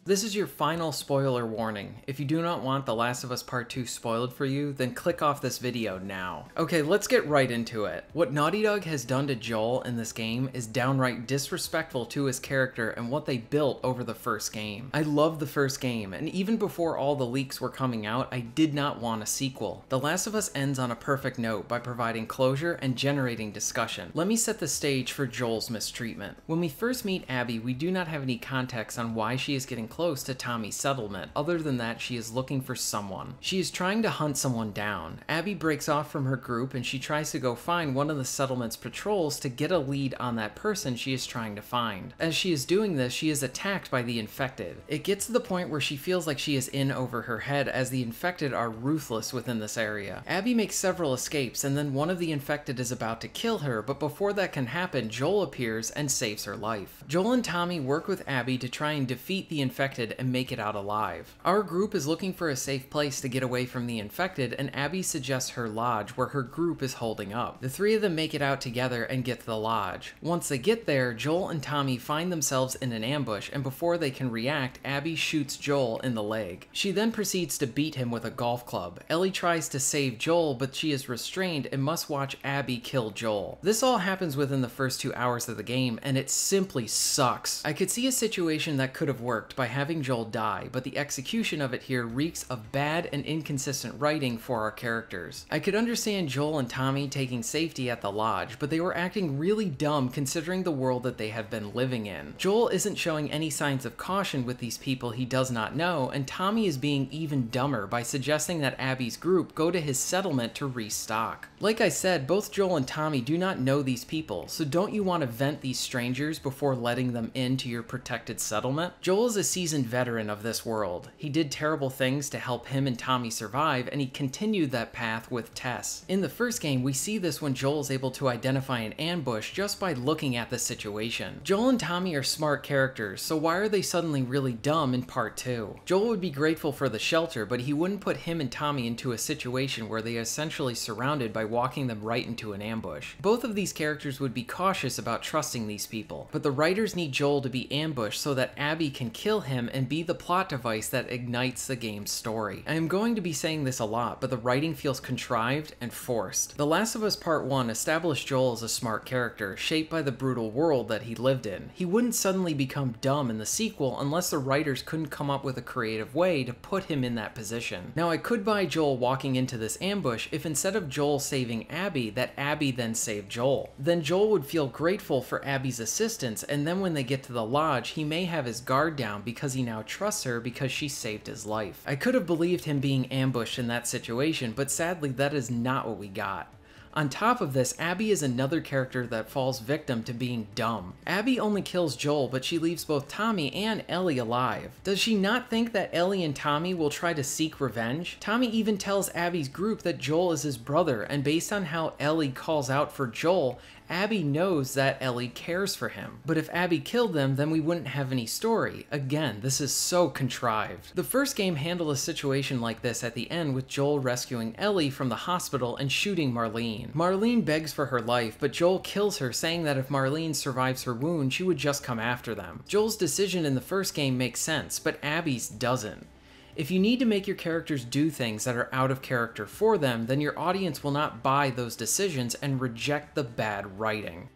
This is your final spoiler warning. If you do not want The Last of Us Part 2 spoiled for you, then click off this video now. Okay, let's get right into it. What Naughty Dog has done to Joel in this game is downright disrespectful to his character and what they built over the first game. I love the first game, and even before all the leaks were coming out, I did not want a sequel. The Last of Us ends on a perfect note by providing closure and generating discussion. Let me set the stage for Joel's mistreatment. When we first meet Abby, we do not have any context on why she is getting close to Tommy's settlement, other than that she is looking for someone. She is trying to hunt someone down. Abby breaks off from her group and she tries to go find one of the settlement's patrols to get a lead on that person she is trying to find. As she is doing this, she is attacked by the infected. It gets to the point where she feels like she is in over her head, as the infected are ruthless within this area. Abby makes several escapes, and then one of the infected is about to kill her, but before that can happen, Joel appears and saves her life. Joel and Tommy work with Abby to try and defeat the infected and make it out alive. Our group is looking for a safe place to get away from the infected, and Abby suggests her lodge where her group is holding up. The three of them make it out together and get to the lodge. Once they get there, Joel and Tommy find themselves in an ambush, and before they can react, Abby shoots Joel in the leg. She then proceeds to beat him with a golf club. Ellie tries to save Joel, but she is restrained and must watch Abby kill Joel. This all happens within the first 2 hours of the game, and it simply sucks. I could see a situation that could have worked by having Joel die, but the execution of it here reeks of bad and inconsistent writing for our characters. I could understand Joel and Tommy taking safety at the lodge, but they were acting really dumb considering the world that they have been living in. Joel isn't showing any signs of caution with these people he does not know, and Tommy is being even dumber by suggesting that Abby's group go to his settlement to restock. Like I said, both Joel and Tommy do not know these people, so don't you want to vent these strangers before letting them into your protected settlement? Joel is a seasoned veteran of this world. He did terrible things to help him and Tommy survive, and he continued that path with Tess. In the first game, we see this when Joel is able to identify an ambush just by looking at the situation. Joel and Tommy are smart characters, so why are they suddenly really dumb in part 2? Joel would be grateful for the shelter, but he wouldn't put him and Tommy into a situation where they are essentially surrounded by walking them right into an ambush. Both of these characters would be cautious about trusting these people, but the writers need Joel to be ambushed so that Abby can kill him and be the plot device that ignites the game's story. I am going to be saying this a lot, but the writing feels contrived and forced. The Last of Us Part 1 established Joel as a smart character, shaped by the brutal world that he lived in. He wouldn't suddenly become dumb in the sequel unless the writers couldn't come up with a creative way to put him in that position. Now, I could buy Joel walking into this ambush if instead of Joel saving Abby, that Abby then saved Joel. Then Joel would feel grateful for Abby's assistance, and then when they get to the lodge, he may have his guard down because he now trusts her because she saved his life. I could have believed him being ambushed in that situation, but sadly that is not what we got. On top of this, Abby is another character that falls victim to being dumb. Abby only kills Joel, but she leaves both Tommy and Ellie alive. Does she not think that Ellie and Tommy will try to seek revenge? Tommy even tells Abby's group that Joel is his brother, and based on how Ellie calls out for Joel, Abby knows that Ellie cares for him. But if Abby killed them, then we wouldn't have any story. Again, this is so contrived. The first game handled a situation like this at the end with Joel rescuing Ellie from the hospital and shooting Marlene. Marlene begs for her life, but Joel kills her, saying that if Marlene survives her wound, she would just come after them. Joel's decision in the first game makes sense, but Abby's doesn't. If you need to make your characters do things that are out of character for them, then your audience will not buy those decisions and reject the bad writing.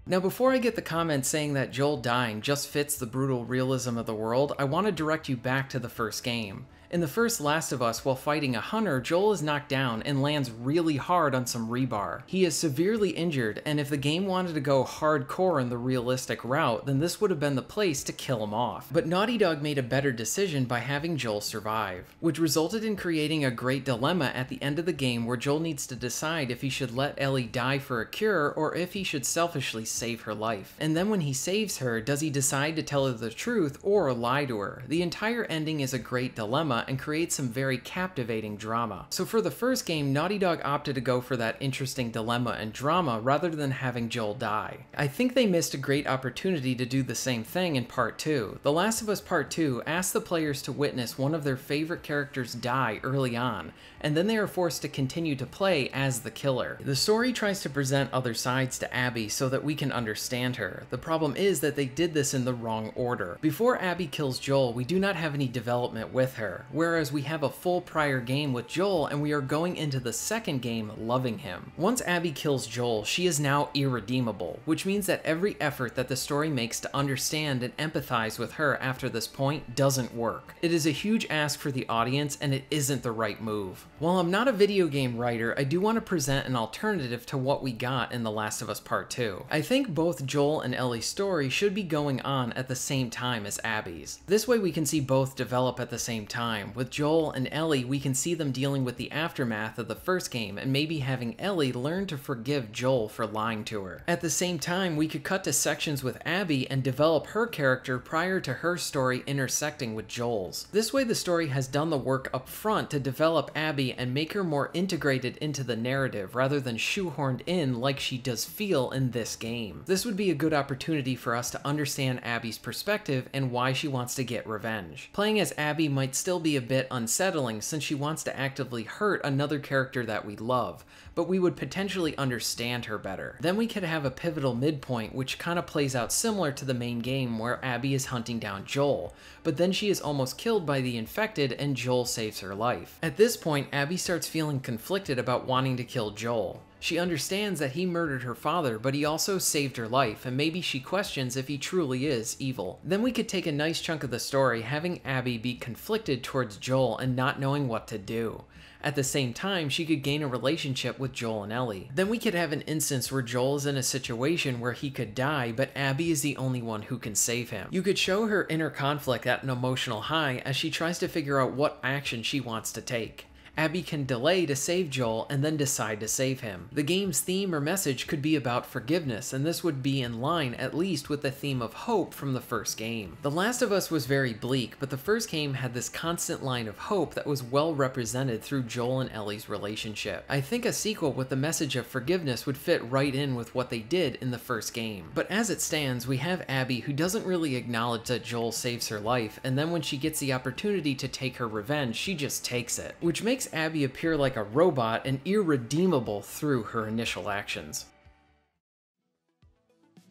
Now, before I get the comments saying that Joel dying just fits the brutal realism of the world, I want to direct you back to the first game. In the first Last of Us, while fighting a hunter, Joel is knocked down and lands really hard on some rebar. He is severely injured, and if the game wanted to go hardcore in the realistic route, then this would have been the place to kill him off. But Naughty Dog made a better decision by having Joel survive, which resulted in creating a great dilemma at the end of the game where Joel needs to decide if he should let Ellie die for a cure or if he should selfishly save her life. And then when he saves her, does he decide to tell her the truth or lie to her? The entire ending is a great dilemma, dilemma and create some very captivating drama. So for the first game, Naughty Dog opted to go for that interesting dilemma and drama rather than having Joel die. I think they missed a great opportunity to do the same thing in Part 2. The Last of Us Part 2 asks the players to witness one of their favorite characters die early on, and then they are forced to continue to play as the killer. The story tries to present other sides to Abby so that we can understand her. The problem is that they did this in the wrong order. Before Abby kills Joel, we do not have any development with her, whereas we have a full prior game with Joel and we are going into the second game loving him. Once Abby kills Joel, she is now irredeemable, which means that every effort that the story makes to understand and empathize with her after this point doesn't work. It is a huge ask for the audience and it isn't the right move. While I'm not a video game writer, I do want to present an alternative to what we got in The Last of Us Part 2. I think both Joel and Ellie's story should be going on at the same time as Abby's. This way we can see both develop at the same time. With Joel and Ellie, we can see them dealing with the aftermath of the first game and maybe having Ellie learn to forgive Joel for lying to her. At the same time, we could cut to sections with Abby and develop her character prior to her story intersecting with Joel's. This way the story has done the work up front to develop Abby and make her more integrated into the narrative rather than shoehorned in like she does feel in this game. This would be a good opportunity for us to understand Abby's perspective and why she wants to get revenge. Playing as Abby might still be a bit unsettling since she wants to actively hurt another character that we love, but we would potentially understand her better. Then we could have a pivotal midpoint which kind of plays out similar to the main game where Abby is hunting down Joel, but then she is almost killed by the infected and Joel saves her life. At this point, Abby starts feeling conflicted about wanting to kill Joel. She understands that he murdered her father, but he also saved her life, and maybe she questions if he truly is evil. Then we could take a nice chunk of the story having Abby be conflicted towards Joel and not knowing what to do. At the same time, she could gain a relationship with Joel and Ellie. Then we could have an instance where Joel is in a situation where he could die, but Abby is the only one who can save him. You could show her inner conflict at an emotional high as she tries to figure out what action she wants to take. Abby can delay to save Joel and then decide to save him. The game's theme or message could be about forgiveness, and this would be in line at least with the theme of hope from the first game. The Last of Us was very bleak, but the first game had this constant line of hope that was well represented through Joel and Ellie's relationship. I think a sequel with the message of forgiveness would fit right in with what they did in the first game. But as it stands, we have Abby who doesn't really acknowledge that Joel saves her life, and then when she gets the opportunity to take her revenge, she just takes it, which makes Abby appear like a robot and irredeemable through her initial actions.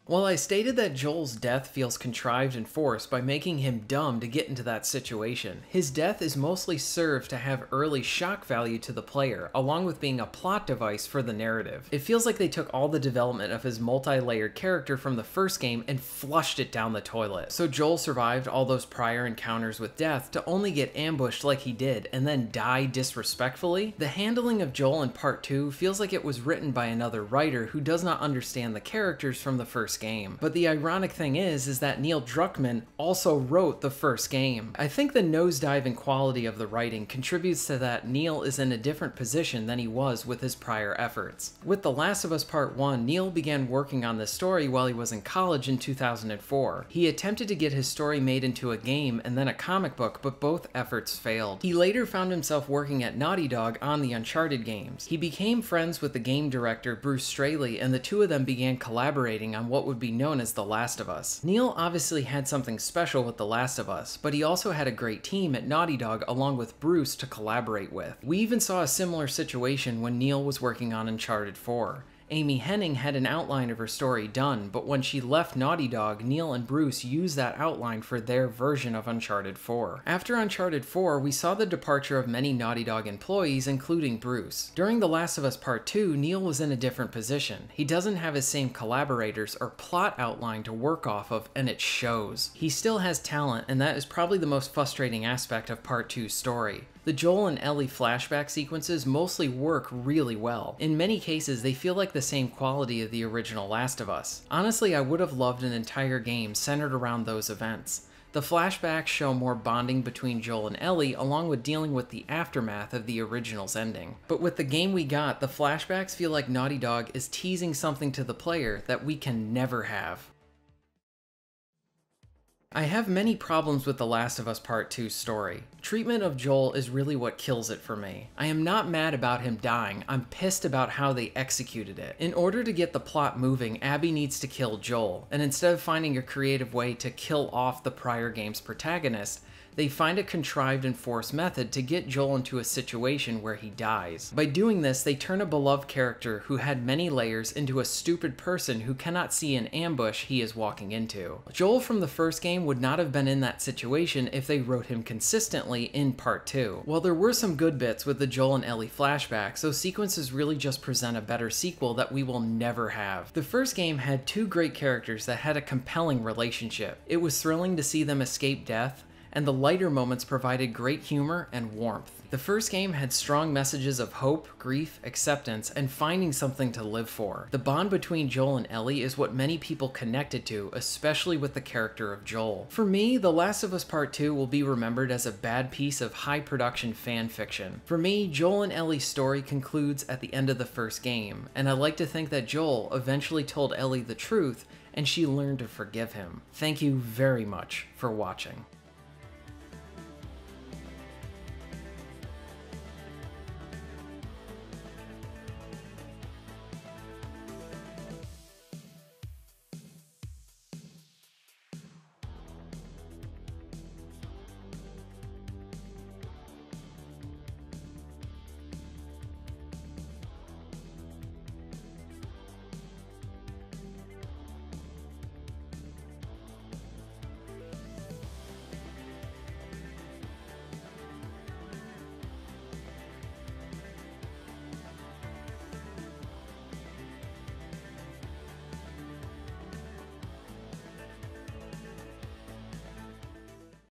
While I stated that Joel's death feels contrived and forced by making him dumb to get into that situation, his death is mostly served to have early shock value to the player, along with being a plot device for the narrative. It feels like they took all the development of his multi-layered character from the first game and flushed it down the toilet. So Joel survived all those prior encounters with death to only get ambushed like he did and then die disrespectfully. The handling of Joel in Part 2 feels like it was written by another writer who does not understand the characters from the first game. But the ironic thing is that Neil Druckmann also wrote the first game. I think the nosedive in quality of the writing contributes to that Neil is in a different position than he was with his prior efforts. With The Last of Us Part 1, Neil began working on this story while he was in college in 2004. He attempted to get his story made into a game and then a comic book, but both efforts failed. He later found himself working at Naughty Dog on the Uncharted games. He became friends with the game director Bruce Straley, and the two of them began collaborating on what would be known as The Last of Us. Neil obviously had something special with The Last of Us, but he also had a great team at Naughty Dog along with Bruce to collaborate with. We even saw a similar situation when Neil was working on Uncharted 4. Amy Hennig had an outline of her story done, but when she left Naughty Dog, Neil and Bruce used that outline for their version of Uncharted 4. After Uncharted 4, we saw the departure of many Naughty Dog employees, including Bruce. During The Last of Us Part 2, Neil was in a different position. He doesn't have his same collaborators or plot outline to work off of, and it shows. He still has talent, and that is probably the most frustrating aspect of Part 2's story. The Joel and Ellie flashback sequences mostly work really well. In many cases, they feel like the same quality of the original Last of Us. Honestly, I would have loved an entire game centered around those events. The flashbacks show more bonding between Joel and Ellie, along with dealing with the aftermath of the original's ending. But with the game we got, the flashbacks feel like Naughty Dog is teasing something to the player that we can never have. I have many problems with The Last of Us Part 2's story. Treatment of Joel is really what kills it for me. I am not mad about him dying, I'm pissed about how they executed it. In order to get the plot moving, Abby needs to kill Joel, and instead of finding a creative way to kill off the prior game's protagonist, they find a contrived and forced method to get Joel into a situation where he dies. By doing this, they turn a beloved character who had many layers into a stupid person who cannot see an ambush he is walking into. Joel from the first game would not have been in that situation if they wrote him consistently in Part 2. While there were some good bits with the Joel and Ellie flashbacks, those sequences really just present a better sequel that we will never have. The first game had two great characters that had a compelling relationship. It was thrilling to see them escape death, and the lighter moments provided great humor and warmth. The first game had strong messages of hope, grief, acceptance, and finding something to live for. The bond between Joel and Ellie is what many people connected to, especially with the character of Joel. For me, The Last of Us Part 2 will be remembered as a bad piece of high-production fan fiction. For me, Joel and Ellie's story concludes at the end of the first game, and I like to think that Joel eventually told Ellie the truth, and she learned to forgive him. Thank you very much for watching.